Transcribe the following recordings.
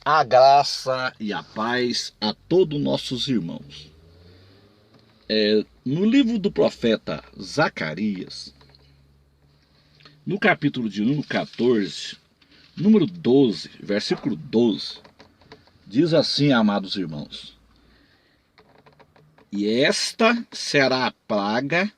A graça e a paz a todos nossos irmãos. No livro do profeta Zacarias, no capítulo de número 14, número 12, versículo 12, diz assim, amados irmãos: E esta será a praga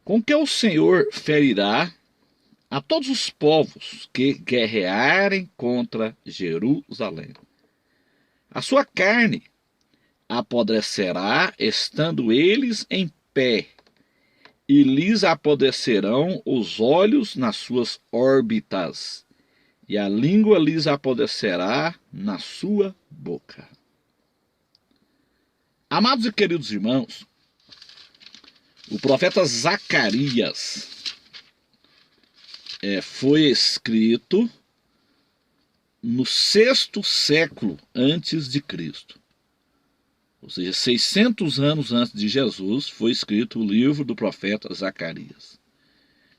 com que o Senhor ferirá a todos os povos que guerrearem contra Jerusalém. A sua carne apodrecerá, estando eles em pé, e lhes apodrecerão os olhos nas suas órbitas, e a língua lhes apodrecerá na sua boca. Amados e queridos irmãos, o profeta Zacarias foi escrito no 6º século antes de Cristo. Ou seja, 600 anos antes de Jesus foi escrito o livro do profeta Zacarias.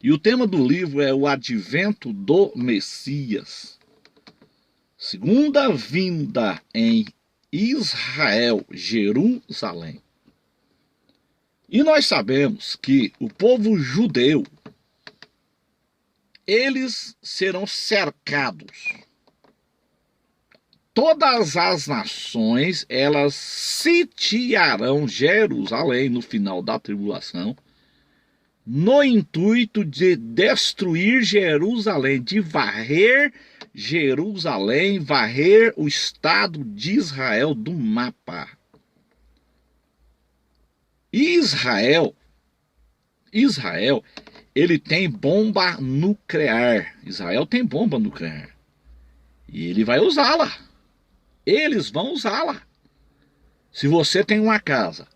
E o tema do livro é o advento do Messias. Segunda vinda em Israel, Jerusalém. E nós sabemos que o povo judeu, eles serão cercados. Todas as nações, elas sitiarão Jerusalém no final da tribulação, no intuito de destruir Jerusalém, de varrer Jerusalém, varrer o Estado de Israel do mapa. Israel, ele tem bomba nuclear. Israel tem bomba nuclear. E ele vai usá-la. Eles vão usá-la. Se você tem uma casa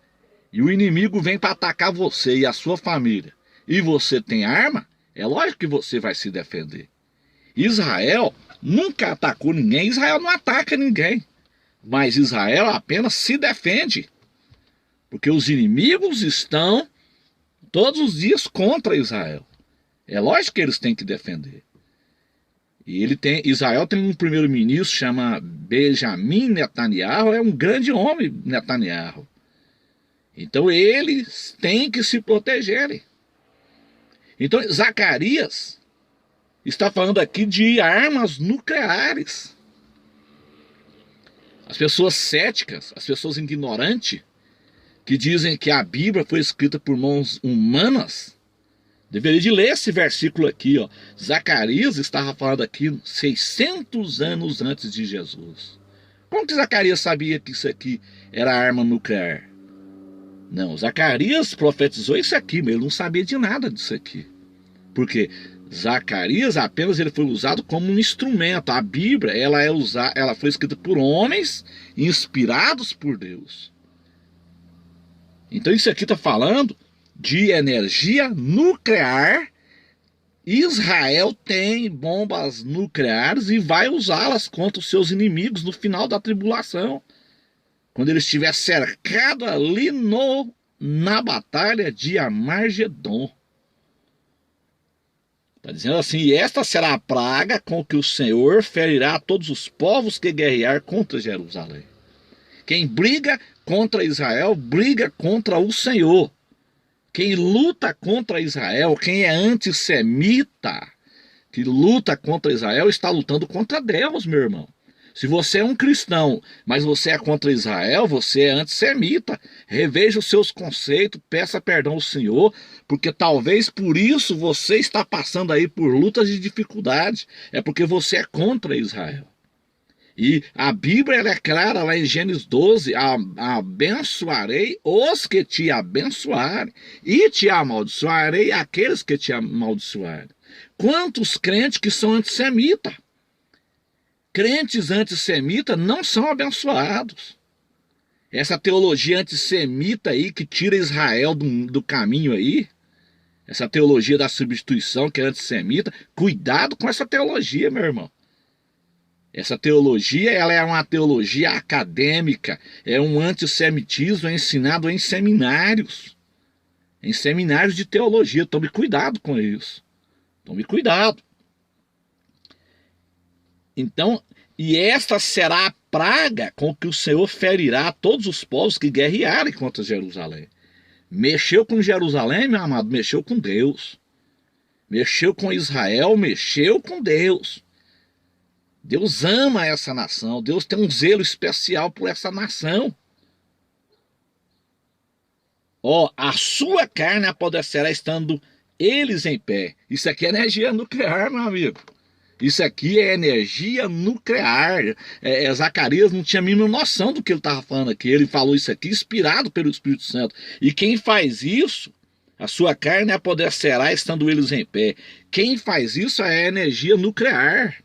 e o inimigo vem para atacar você e a sua família, e você tem arma, é lógico que você vai se defender. Israel nunca atacou ninguém, Israel não ataca ninguém. Mas Israel apenas se defende. Porque os inimigos estão todos os dias contra Israel. É lógico que eles têm que defender. E Israel tem um primeiro-ministro, chama Benjamin Netanyahu, é um grande homem, Netanyahu. Então eles têm que se protegerem. Então Zacarias está falando aqui de armas nucleares. As pessoas céticas, as pessoas ignorantes, que dizem que a Bíblia foi escrita por mãos humanas, deveria de ler esse versículo aqui, ó. Zacarias estava falando aqui 600 anos antes de Jesus. Como que Zacarias sabia que isso aqui era arma nuclear? Não, Zacarias profetizou isso aqui, mas ele não sabia de nada disso aqui. Porque Zacarias apenas ele foi usado como um instrumento. A Bíblia ela foi escrita por homens inspirados por Deus. Então isso aqui está falando de energia nuclear. Israel tem bombas nucleares e vai usá-las contra os seus inimigos no final da tribulação. Quando ele estiver cercado ali na batalha de Armagedon. Está dizendo assim: e esta será a praga com que o Senhor ferirá todos os povos que guerrear contra Jerusalém. Quem briga contra Israel, briga contra o Senhor. Quem luta contra Israel, quem é antissemita, que luta contra Israel, está lutando contra Deus, meu irmão. Se você é um cristão, mas você é contra Israel, você é antissemita. Reveja os seus conceitos, peça perdão ao Senhor, porque talvez por isso você está passando aí por lutas de dificuldade. É porque você é contra Israel. E a Bíblia ela é clara lá em Gênesis 12, abençoarei os que te abençoarem, e te amaldiçoarei aqueles que te amaldiçoarem. Quantos crentes que são antissemitas? Crentes antissemitas não são abençoados. Essa teologia antissemita aí que tira Israel do caminho aí, essa teologia da substituição que é antissemita, cuidado com essa teologia, meu irmão. Essa teologia, ela é uma teologia acadêmica, é um antissemitismo ensinado em seminários de teologia. Tome cuidado com isso. Tome cuidado. Então, E esta será a praga com que o Senhor ferirá todos os povos que guerrearem contra Jerusalém. Mexeu com Jerusalém, meu amado, mexeu com Deus. Mexeu com Israel, mexeu com Deus. Deus ama essa nação, Deus tem um zelo especial por essa nação. Ó, a sua carne apodrecerá estando eles em pé. Isso aqui é energia nuclear, meu amigo. Isso aqui é energia nuclear. Zacarias não tinha a mínima noção do que ele estava falando aqui. Ele falou isso aqui inspirado pelo Espírito Santo. E quem faz isso, a sua carne apodrecerá estando eles em pé. Quem faz isso é a energia nuclear.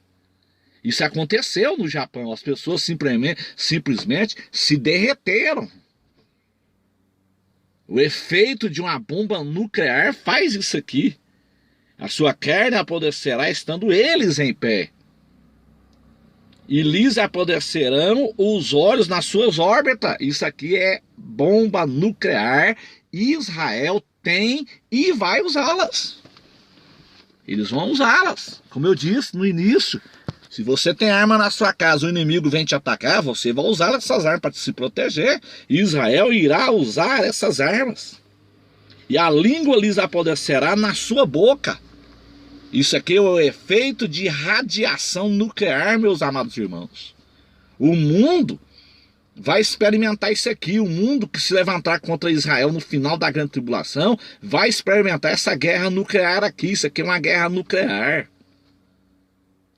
Isso aconteceu no Japão. As pessoas simplesmente se derreteram. O efeito de uma bomba nuclear faz isso aqui. A sua carne apodrecerá estando eles em pé. E lhes apodrecerão os olhos nas suas órbitas. Isso aqui é bomba nuclear. Israel tem e vai usá-las. Eles vão usá-las. Como eu disse no início, se você tem arma na sua casa, o inimigo vem te atacar, você vai usar essas armas para se proteger. Israel irá usar essas armas. E a língua lhes apodrecerá na sua boca. Isso aqui é o efeito de radiação nuclear, meus amados irmãos. O mundo vai experimentar isso aqui. O mundo que se levantar contra Israel no final da grande tribulação vai experimentar essa guerra nuclear aqui. Isso aqui é uma guerra nuclear.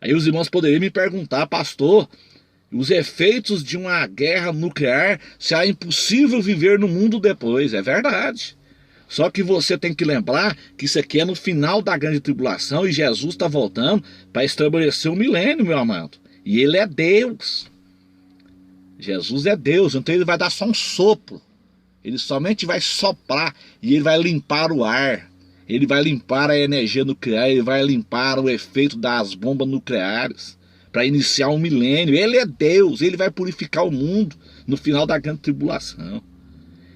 Aí os irmãos poderiam me perguntar, pastor, os efeitos de uma guerra nuclear, se é impossível viver no mundo depois. É verdade. Só que você tem que lembrar que isso aqui é no final da grande tribulação e Jesus está voltando para estabelecer o milênio, meu amado. E ele é Deus. Jesus é Deus, então ele vai dar só um sopro. Ele somente vai soprar e ele vai limpar o ar. Ele vai limpar a energia nuclear, ele vai limpar o efeito das bombas nucleares para iniciar um milênio. Ele é Deus, ele vai purificar o mundo no final da grande tribulação.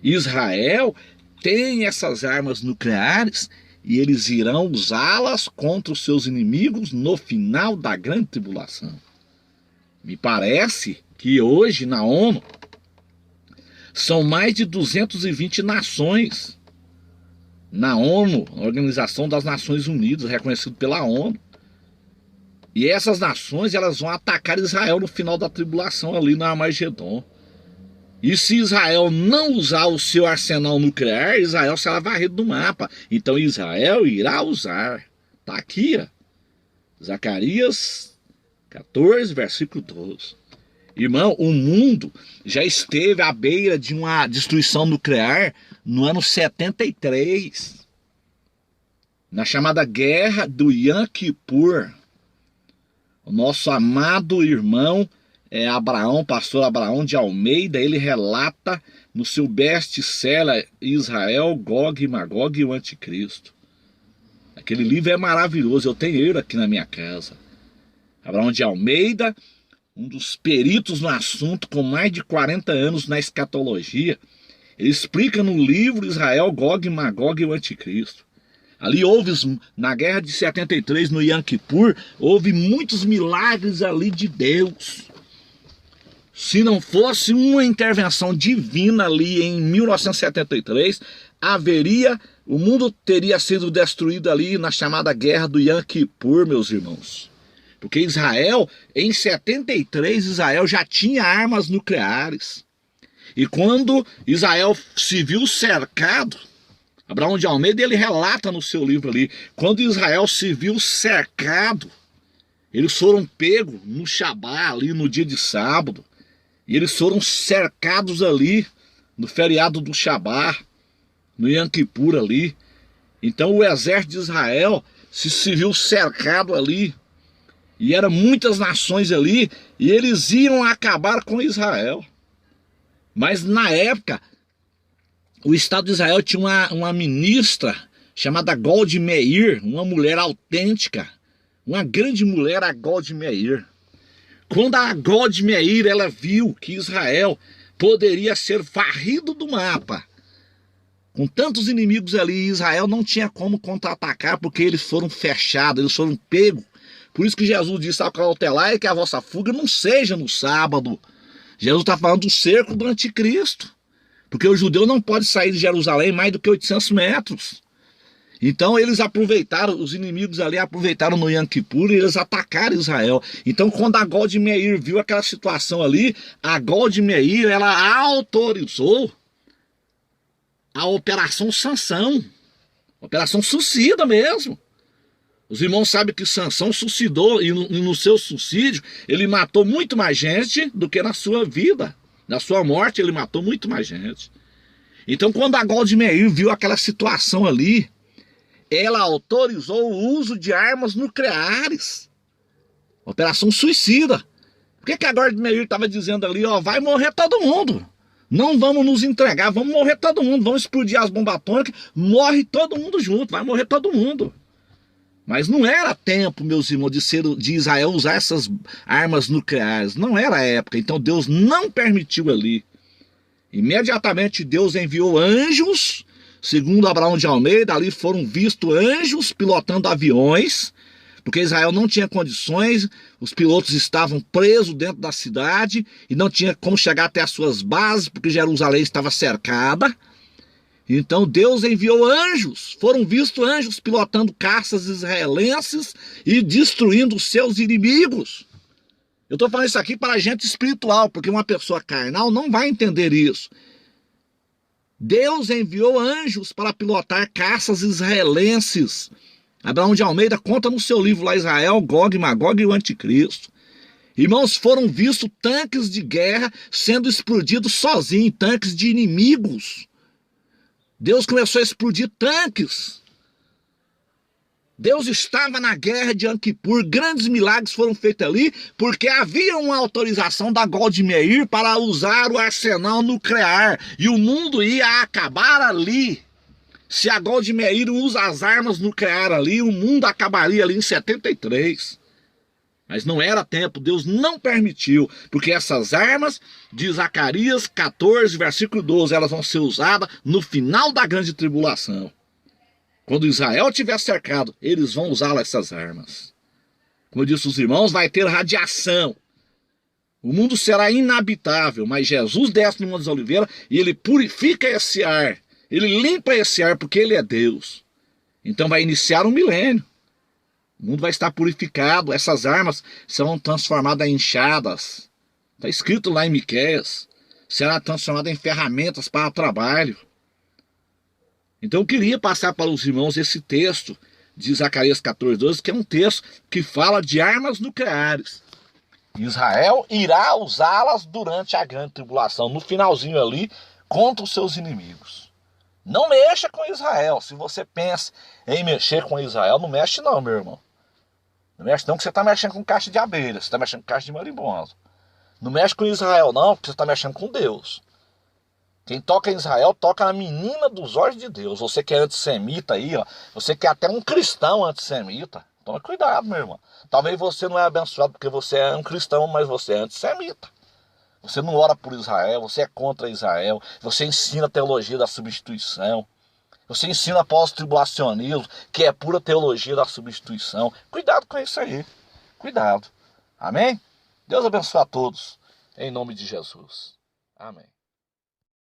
Israel tem essas armas nucleares e eles irão usá-las contra os seus inimigos no final da grande tribulação. Me parece que hoje na ONU são mais de 220 nações. Na ONU, a Organização das Nações Unidas, reconhecido pela ONU. E essas nações elas vão atacar Israel no final da tribulação ali na Armagedon. E se Israel não usar o seu arsenal nuclear, Israel será varrido do mapa. Então Israel irá usar. Está aqui, ó. Zacarias 14, versículo 12. Irmão, o mundo já esteve à beira de uma destruição nuclear no ano 73. Na chamada Guerra do Yom Kippur. O nosso amado irmão Abraão, pastor Abraão de Almeida, ele relata no seu best-seller Israel, Gog e Magog e o Anticristo. Aquele livro é maravilhoso, eu tenho ele aqui na minha casa. Abraão de Almeida, um dos peritos no assunto, com mais de 40 anos na escatologia, ele explica no livro Israel, Gog e Magog e o Anticristo. Ali houve, na guerra de 73, no Yom Kippur, houve muitos milagres ali de Deus. Se não fosse uma intervenção divina ali em 1973, o mundo teria sido destruído ali na chamada Guerra do Yom Kippur, meus irmãos. Porque Israel, em 73, Israel já tinha armas nucleares. E quando Israel se viu cercado, Abraão de Almeida, ele relata no seu livro ali, quando Israel se viu cercado, eles foram pegos no Shabá, ali no dia de sábado, e eles foram cercados ali, no feriado do Shabá, no Yom Kippur ali. Então o exército de Israel se viu cercado ali, e eram muitas nações ali, e eles iam acabar com Israel. Mas na época, o Estado de Israel tinha uma ministra chamada Golda Meir, uma mulher autêntica, uma grande mulher, a Golda Meir. Quando a Golda Meir ela viu que Israel poderia ser varrido do mapa, com tantos inimigos ali, Israel não tinha como contra-atacar, porque eles foram fechados, eles foram pegos Por isso que Jesus disse ao cautelar que a vossa fuga não seja no sábado. Jesus está falando do cerco do anticristo. Porque o judeu não pode sair de Jerusalém mais do que 800 metros. Então eles aproveitaram, os inimigos ali aproveitaram no Yom Kippur e eles atacaram Israel. Então quando a Gol de Meir viu aquela situação ali, a Gol de Meir, ela autorizou a Operação Sansão. Operação suicida mesmo. Os irmãos sabem que Sansão suicidou e no seu suicídio ele matou muito mais gente do que na sua vida. Na sua morte ele matou muito mais gente. Então quando a Gol de Meir viu aquela situação ali, ela autorizou o uso de armas nucleares. Operação suicida. Por que a Gol de Meir estava dizendo ali, ó, vai morrer todo mundo. Não vamos nos entregar, vamos morrer todo mundo, vamos explodir as bombas atômicas, morre todo mundo junto, vai morrer todo mundo. Mas não era tempo, meus irmãos, de Israel usar essas armas nucleares. Não era a época. Então Deus não permitiu ali. Imediatamente Deus enviou anjos. Segundo Abraão de Almeida, ali foram vistos anjos pilotando aviões. Porque Israel não tinha condições. Os pilotos estavam presos dentro da cidade. E não tinha como chegar até as suas bases. Porque Jerusalém estava cercada. Então Deus enviou anjos, foram vistos anjos pilotando caças israelenses e destruindo os seus inimigos. Eu estou falando isso aqui para a gente espiritual, porque uma pessoa carnal não vai entender isso. Deus enviou anjos para pilotar caças israelenses. Abraão de Almeida conta no seu livro lá, Israel, Gog, Magog e o Anticristo. Irmãos, foram vistos tanques de guerra sendo explodidos sozinhos, tanques de inimigos. Deus começou a explodir tanques. Deus estava na guerra de Yom Kippur. Grandes milagres foram feitos ali, porque havia uma autorização da Gol de Meir para usar o arsenal nuclear. E o mundo ia acabar ali. Se a Gol de Meir usa as armas nucleares ali, o mundo acabaria ali em 73. Mas não era tempo, Deus não permitiu, porque essas armas, de Zacarias 14, versículo 12, elas vão ser usadas no final da grande tribulação. Quando Israel tiver cercado, eles vão usar essas armas. Como eu disse aos irmãos, vai ter radiação. O mundo será inabitável, mas Jesus desce no Monte das Oliveiras e ele purifica esse ar. Ele limpa esse ar porque ele é Deus. Então vai iniciar um milênio. O mundo vai estar purificado, essas armas serão transformadas em enxadas. Está escrito lá em Miqueias. Será transformada em ferramentas para o trabalho. Então eu queria passar para os irmãos esse texto de Zacarias 14, 12, que é um texto que fala de armas nucleares. Israel irá usá-las durante a grande tribulação, no finalzinho ali, contra os seus inimigos. Não mexa com Israel. Se você pensa em mexer com Israel, não mexe não, meu irmão. Não mexe não, que você está mexendo com caixa de abelha, você está mexendo com caixa de marimbondo. Não mexe com Israel não, porque você está mexendo com Deus. Quem toca em Israel, toca na menina dos olhos de Deus. Você que é antissemita aí, ó, você que é até um cristão antissemita, toma cuidado, meu irmão. Talvez você não é abençoado porque você é um cristão, mas você é antissemita. Você não ora por Israel, você é contra Israel, você ensina a teologia da substituição. Você ensina pós-tribulacionismo, que é pura teologia da substituição. Cuidado com isso aí. Cuidado. Amém? Deus abençoe a todos. Em nome de Jesus. Amém.